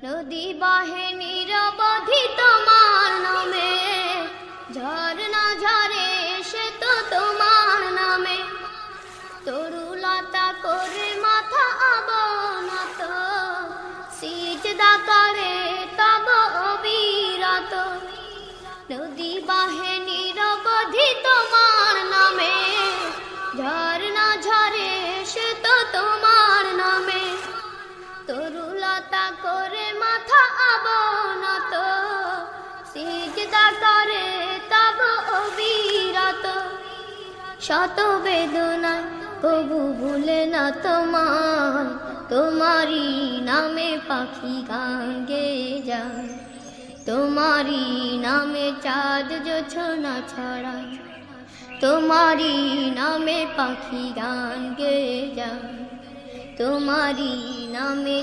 নদী বাহে নিরবধি তোমার নামে, ঝরনা ঝরে সে তো তোমার নামে। তরুলতা করে মাথা অবনত, সিজদা করে তব অবিরত। নদী বাহে নিরবধি তোমার নামে, ঝরনা ঝরে সে তো তোমার নামে। তরুলতা করে মাথা অবনত, সিজদা করে তব অবিরত। শত বেদনায় তবু ভুলে না তোমায়, তোমারই নামে পাখি গান গেয়ে যায়। তোমারই নামে চাঁদ জোছনা ছড়ায়, তোমারই নামে পাখি গান গেয়ে যায়। তোমারই নামে